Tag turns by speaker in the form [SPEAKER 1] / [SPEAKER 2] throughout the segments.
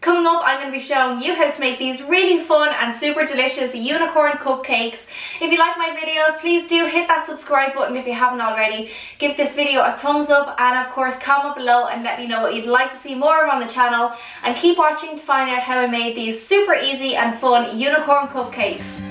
[SPEAKER 1] Coming up, I'm going to be showing you how to make these really fun and super delicious unicorn cupcakes. If you like my videos, please do hit that subscribe button if you haven't already. Give this video a thumbs up and of course comment below and let me know what you'd like to see more of on the channel. And keep watching to find out how I made these super easy and fun unicorn cupcakes.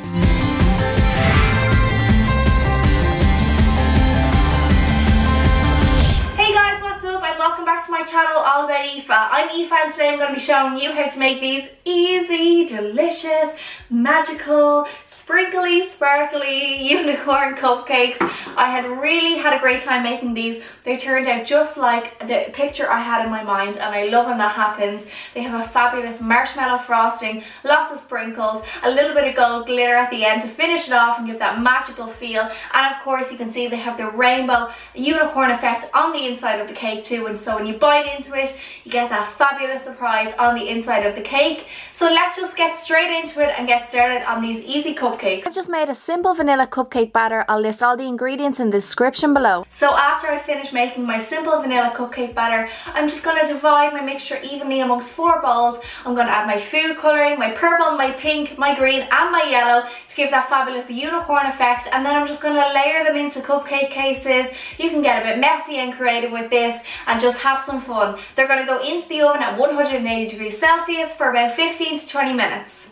[SPEAKER 1] Welcome back to my channel, all about Aoife. I'm Aoife and today I'm going to be showing you how to make these easy, delicious, magical, sprinkly, sparkly unicorn cupcakes. I had really had a great time making these. They turned out just like the picture I had in my mind and I love when that happens. They have a fabulous marshmallow frosting, lots of sprinkles, a little bit of gold glitter at the end to finish it off and give that magical feel. And of course you can see they have the rainbow unicorn effect on the inside of the cake too, and so when you bite into it you get that fabulous surprise on the inside of the cake. So let's just get straight into it and get started on these easy cupcakes. I've just made a simple vanilla cupcake batter. I'll list all the ingredients in the description below. So after I finish making my simple vanilla cupcake batter, I'm just going to divide my mixture evenly amongst 4 bowls. I'm going to add my food colouring, my purple, my pink, my green and my yellow to give that fabulous unicorn effect, and then I'm just going to layer them into cupcake cases. You can get a bit messy and creative with this and just have some fun. They're going to go into the oven at 180 degrees Celsius for about 15 to 20 minutes.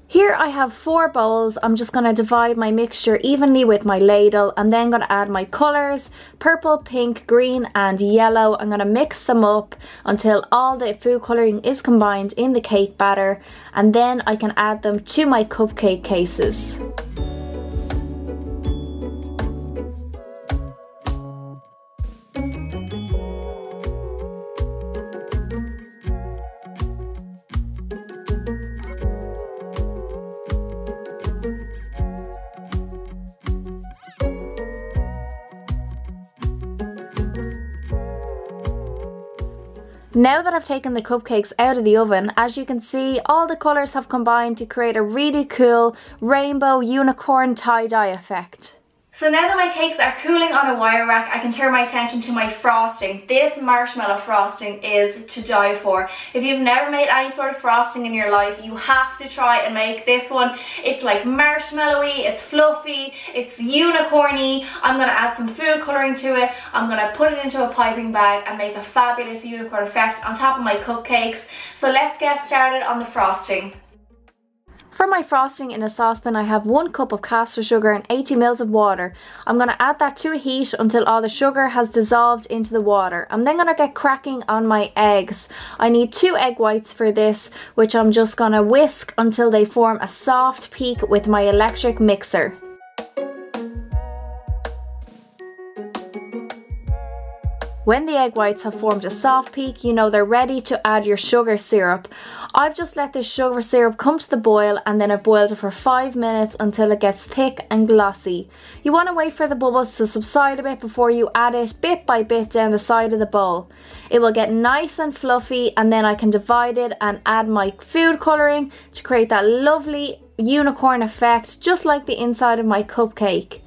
[SPEAKER 1] Here I have 4 bowls. I'm just going to divide my mixture evenly with my ladle and then going to add my colours, purple, pink, green and yellow. I'm going to mix them up until all the food colouring is combined in the cake batter, and then I can add them to my cupcake cases. Now that I've taken the cupcakes out of the oven, as you can see, all the colours have combined to create a really cool rainbow unicorn tie-dye effect. So now that my cakes are cooling on a wire rack, I can turn my attention to my frosting. This marshmallow frosting is to die for. If you've never made any sort of frosting in your life, you have to try and make this one. It's like marshmallowy, it's fluffy, it's unicorny. I'm going to add some food colouring to it. I'm going to put it into a piping bag and make a fabulous unicorn effect on top of my cupcakes. So let's get started on the frosting. For my frosting in a saucepan, I have 1 cup of caster sugar and 80 ml of water. I'm going to add that to a heat until all the sugar has dissolved into the water. I'm then going to get cracking on my eggs. I need 2 egg whites for this, which I'm just going to whisk until they form a soft peak with my electric mixer. When the egg whites have formed a soft peak, you know they're ready to add your sugar syrup. I've just let the sugar syrup come to the boil and then I've boiled it for 5 minutes until it gets thick and glossy. You want to wait for the bubbles to subside a bit before you add it bit by bit down the side of the bowl. It will get nice and fluffy and then I can divide it and add my food colouring to create that lovely unicorn effect, just like the inside of my cupcake.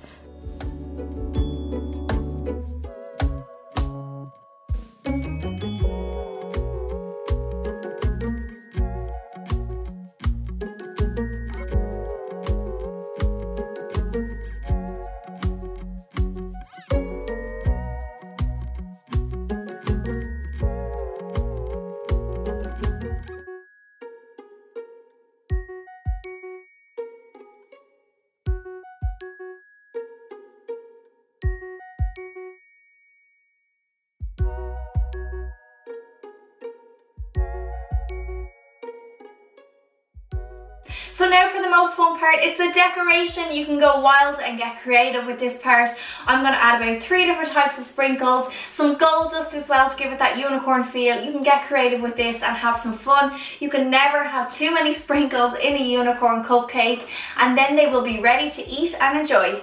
[SPEAKER 1] So now for the most fun part, it's the decoration. You can go wild and get creative with this part. I'm going to add about 3 different types of sprinkles, some gold dust as well to give it that unicorn feel. You can get creative with this and have some fun. You can never have too many sprinkles in a unicorn cupcake, and then they will be ready to eat and enjoy.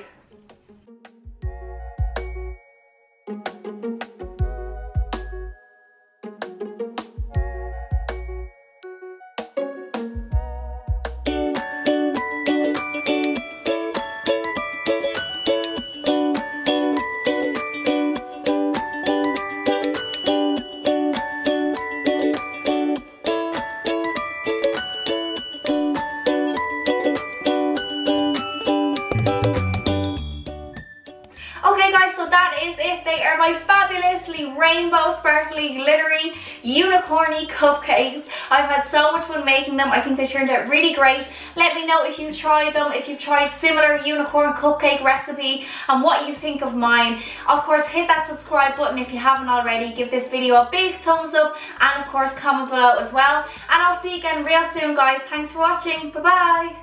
[SPEAKER 1] so that is it. They are my fabulously rainbow, sparkly, glittery, unicorny cupcakes. I've had so much fun making them. I think they turned out really great. Let me know if you tried them, if you've tried similar unicorn cupcake recipe, and what you think of mine. Of course, hit that subscribe button if you haven't already. Give this video a big thumbs up, and of course comment below as well. And I'll see you again real soon, guys. Thanks for watching. Bye bye.